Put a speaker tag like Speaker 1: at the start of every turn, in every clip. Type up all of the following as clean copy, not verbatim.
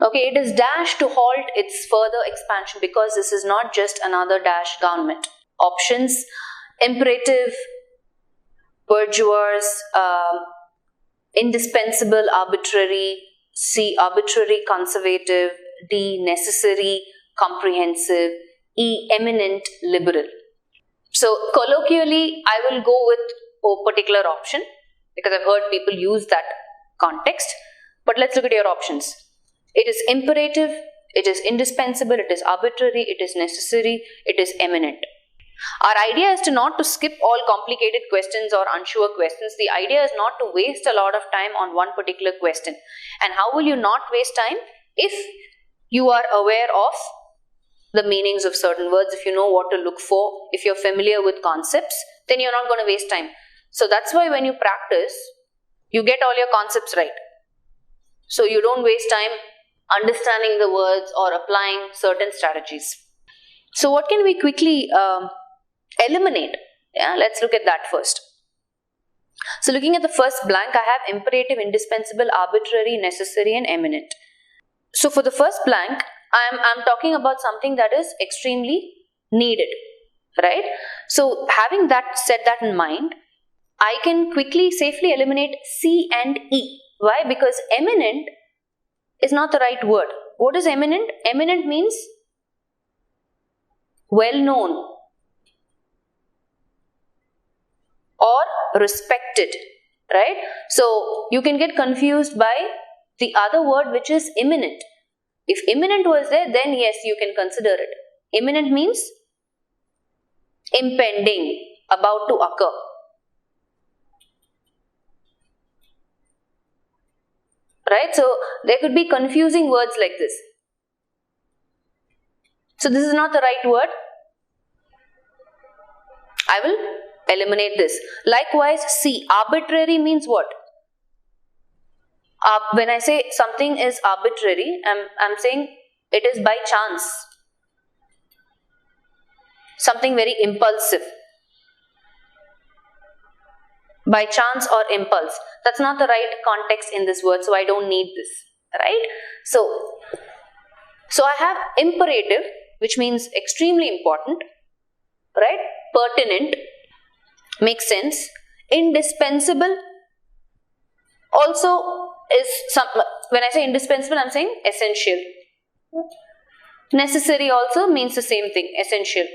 Speaker 1: Okay, it is dash to halt its further expansion because this is not just another dash government. Options: imperative, bourgeois, indispensable, arbitrary, C, arbitrary, conservative, D, necessary, comprehensive, E, eminent, liberal. So colloquially, I will go with a particular option because I've heard people use that context. But let's look at your options. It is imperative, it is indispensable, it is arbitrary, it is necessary, it is eminent. Our idea is not to skip all complicated questions or unsure questions. The idea is not to waste a lot of time on one particular question. And how will you not waste time? If you are aware of the meanings of certain words, if you know what to look for, if you're familiar with concepts, then you're not going to waste time. So that's why when you practice, you get all your concepts right. So you don't waste time understanding the words or applying certain strategies. So what can we quickly eliminate? Yeah, let's look at that first. So looking at the first blank, I have imperative, indispensable, arbitrary, necessary, and eminent. So for the first blank, I'm talking about something that is extremely needed, right? So having set that in mind, I can quickly, safely eliminate C and E. Why? Because eminent is not the right word. What is eminent? Eminent means well known or respected, right? So you can get confused by the other word, which is imminent. If imminent was there, then yes, you can consider it. Imminent means impending, about to occur. Right? So there could be confusing words like this. So this is not the right word. I will eliminate this. Likewise, C, arbitrary means what? When I say something is arbitrary, I'm saying it is by chance. Something very impulsive. By chance or impulse. That's not the right context in this word, so I don't need this, right? So I have imperative, which means extremely important, right? Pertinent, makes sense. Indispensable also is when I say indispensable, I'm saying essential. Necessary also means the same thing, essential,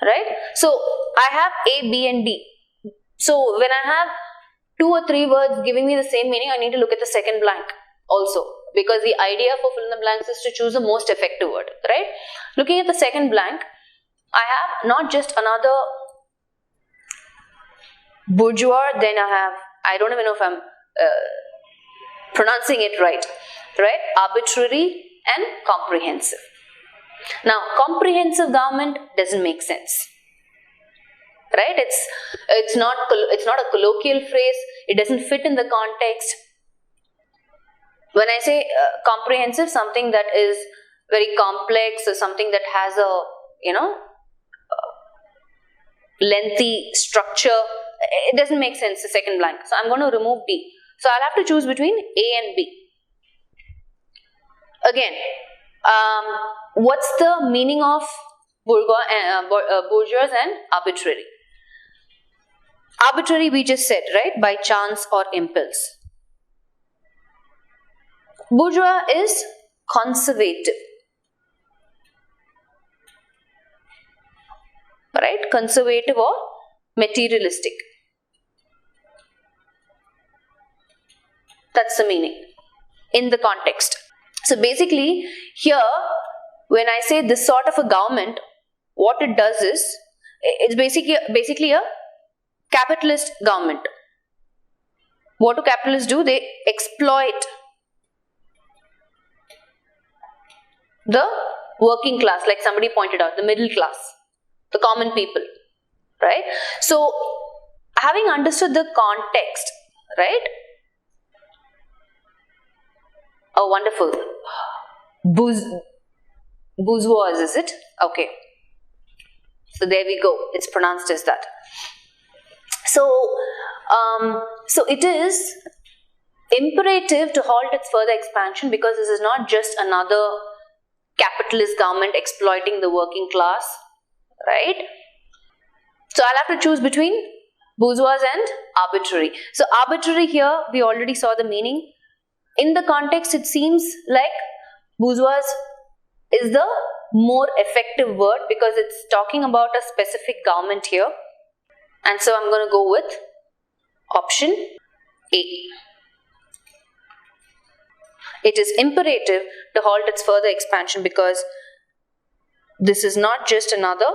Speaker 1: right? So I have A, B and D. So when I have 2 or 3 words giving me the same meaning, I need to look at the second blank also, because the idea for fill in the blanks is to choose the most effective word, right? Looking at the second blank, I have not just another bourgeois, then I don't even know if I'm pronouncing it right? Arbitrary and comprehensive. Now, comprehensive government doesn't make sense. Right? It's not a colloquial phrase. It doesn't fit in the context. When I say comprehensive, something that is very complex or something that has a lengthy structure, it doesn't make sense, the second blank. So I'm going to remove D. So I'll have to choose between A and B. Again, what's the meaning of bourgeois and arbitrary? Arbitrary we just said, right? By chance or impulse. Bourgeois is conservative. Right? Conservative or materialistic. That's the meaning in the context. So basically here, when I say this sort of a government, what it does is, it's basically a capitalist government. What do capitalists do? They exploit the working class, like somebody pointed out, the middle class, the common people, right? So having understood the context, right? Oh, wonderful. Bourgeois, is it? Okay. So there we go. It's pronounced as that. So it is imperative to halt its further expansion because this is not just another capitalist government exploiting the working class, right? So I'll have to choose between bourgeois and arbitrary. So arbitrary here, we already saw the meaning. In the context, it seems like bourgeois is the more effective word because it's talking about a specific government here. And so I'm going to go with option A. It is imperative to halt its further expansion because this is not just another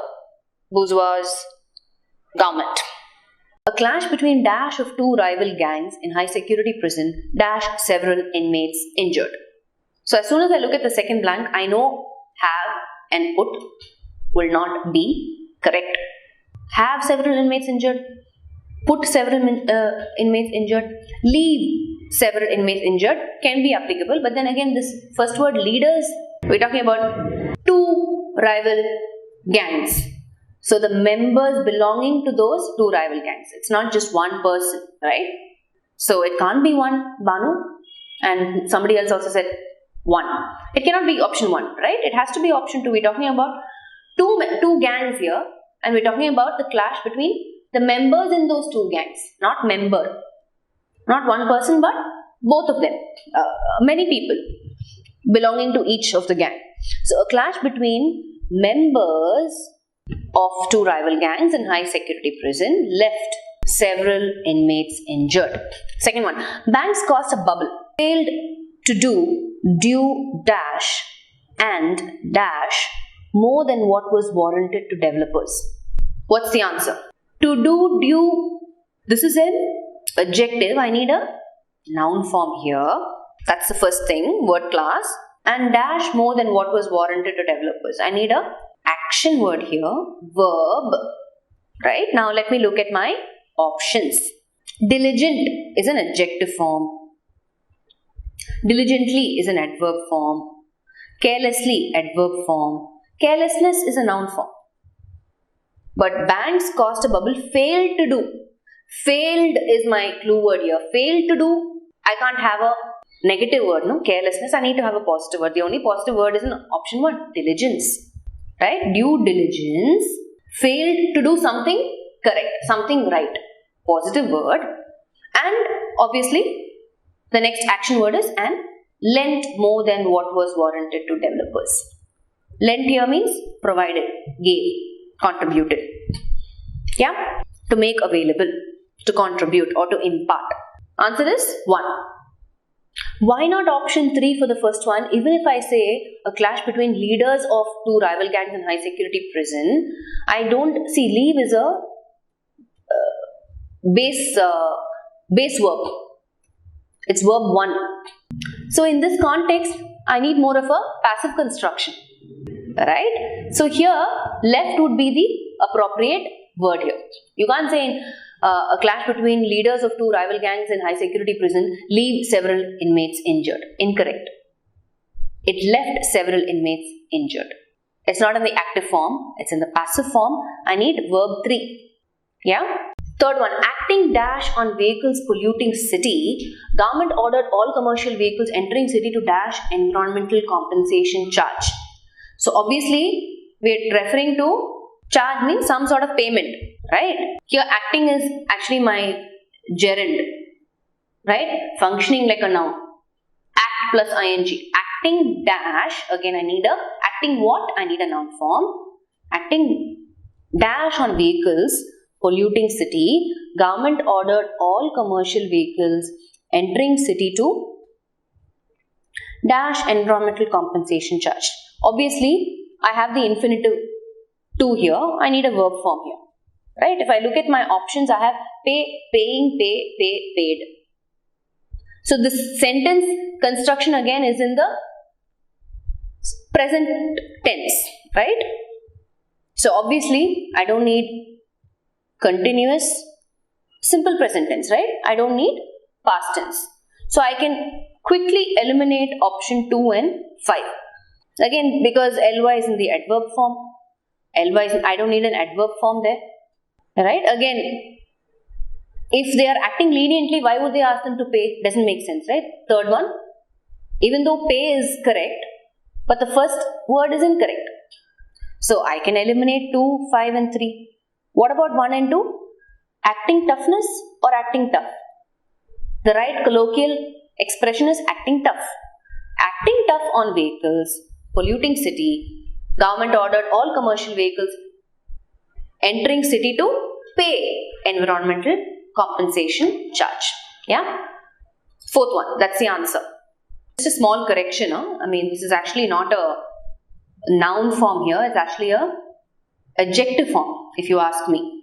Speaker 1: bourgeois government. A clash between dash of two rival gangs in high security prison dash several inmates injured. So as soon as I look at the second blank, I know have and put will not be correct. Have several inmates injured, put several inmates injured, leave several inmates injured can be applicable, but then again this first word leaders, we're talking about two rival gangs. So the members belonging to those two rival gangs. It's not just one person, right? So it can't be one, Banu, and somebody else also said one. It cannot be option 1, right? It has to be option 2. We're talking about two gangs here, and we're talking about the clash between the members in those two gangs, not member. Not one person, but both of them. Many people belonging to each of the gang. So a clash between members of two rival gangs in high security prison left several inmates injured. Second one, banks caused a bubble, failed to do due dash and dash more than what was warranted to developers. What's the answer? To do due, this is an adjective, I need a noun form here. That's the first thing, word class. And dash more than what was warranted to developers. I need a action word here, verb. Right, now let me look at my options. Diligent is an adjective form. Diligently is an adverb form. Carelessly, adverb form. Carelessness is a noun form. But banks caused a bubble, failed to do. Failed is my clue word here. Failed to do, I can't have a negative word, no? Carelessness, I need to have a positive word. The only positive word is in option 1, diligence. Right? Due diligence, failed to do something correct, something right. Positive word. And obviously, the next action word is and lent more than what was warranted to developers. Lent here means provided, gave, contributed. Yeah? To make available, to contribute or to impart. Answer is 1. Why not option 3 for the first one? Even if I say a clash between leaders of two rival gangs in high security prison, I don't see leave is a base verb. It's verb 1. So in this context, I need more of a passive construction. Right? So here, left would be the appropriate word here. You can't say a clash between leaders of two rival gangs in high security prison leave several inmates injured. Incorrect. It left several inmates injured. It's not in the active form. It's in the passive form. I need verb 3. Yeah? Third one, acting dash on vehicles polluting city, government ordered all commercial vehicles entering city to dash environmental compensation charge. So obviously, we're referring to charge means some sort of payment, right? Here acting is actually my gerund, right? Functioning like a noun. Act plus ing. Acting dash, again I need a, acting what? I need a noun form. Acting dash on vehicles polluting city, government ordered all commercial vehicles entering city to dash environmental compensation charge. Obviously, I have the infinitive to here. I need a verb form here. Right? If I look at my options, I have pay, paying, pay, paid. So this sentence construction again is in the present tense. Right? So obviously, I don't need continuous simple present tense. Right? I don't need past tense. So I can quickly eliminate option 2 and 5. Again, because ly is in the adverb form. ly is I don't need an adverb form there. Right? Again, If they are acting leniently, why would they ask them to pay? Doesn't make sense, right? Third one, even though pay is correct, but the first word is incorrect. So I can eliminate 2, 5 and 3. What about 1 and 2? Acting toughness or acting tough? The right colloquial expression is acting tough. Acting tough on vehicles, polluting city, government ordered all commercial vehicles entering city to pay environmental compensation charge. Yeah. Fourth one, that's the answer. Just a small correction. I mean, this is actually not a noun form here. It's actually a adjective form, if you ask me,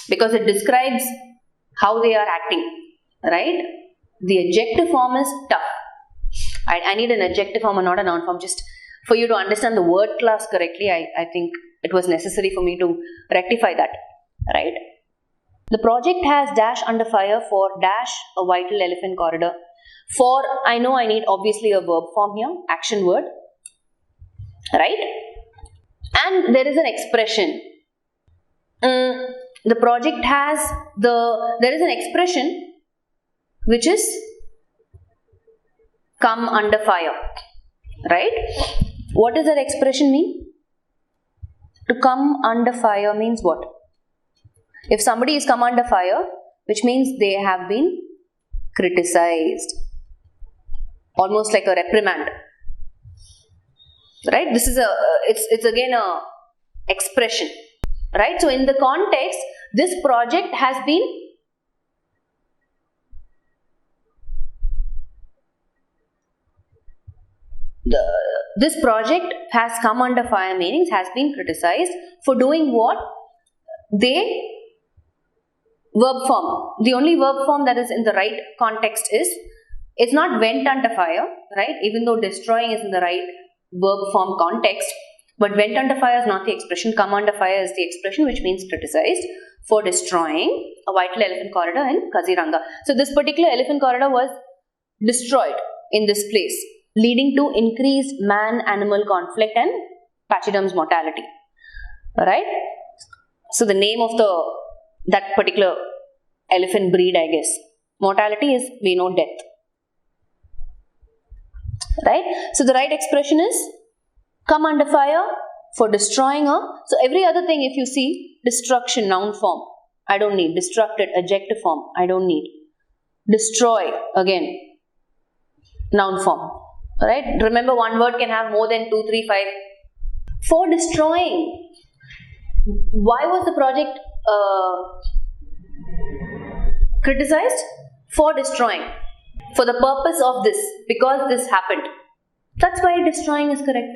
Speaker 1: because it describes how they are acting, right? The adjective form is tough. I need an adjective form and not a noun form, just for you to understand the word class correctly. I think it was necessary for me to rectify that, right? The project has dash under fire for dash a vital elephant corridor. For, I know I need obviously a verb form here, action word, right? And there is an expression. The project has there is an expression which is come under fire, right? What does that expression mean? To come under fire means what? If somebody is come under fire, which means they have been criticized, almost like a reprimand, right? This is it's again a expression, right? So in the context, this project has been this project has come under fire, meanings has been criticized for doing what? They verb form. The only verb form that is in the right context is, it's not went under fire, right? Even though destroying is in the right verb form context, but went under fire is not the expression. Come under fire is the expression, which means criticized for destroying a vital elephant corridor in Kaziranga. So this particular elephant corridor was destroyed in this place, leading to increased man-animal conflict and pachyderm's mortality. Alright? So the name of that particular elephant breed, I guess. Mortality is, we know, death. Right? So the right expression is come under fire for destroying a. So every other thing, if you see, destruction, noun form, I don't need. Destructed, adjective form, I don't need. Destroy, again, noun form. Alright? Remember, one word can have more than 2, 3, 5. For destroying. Why was the project criticized? For destroying. For the purpose of this. Because this happened. That's why destroying is correct.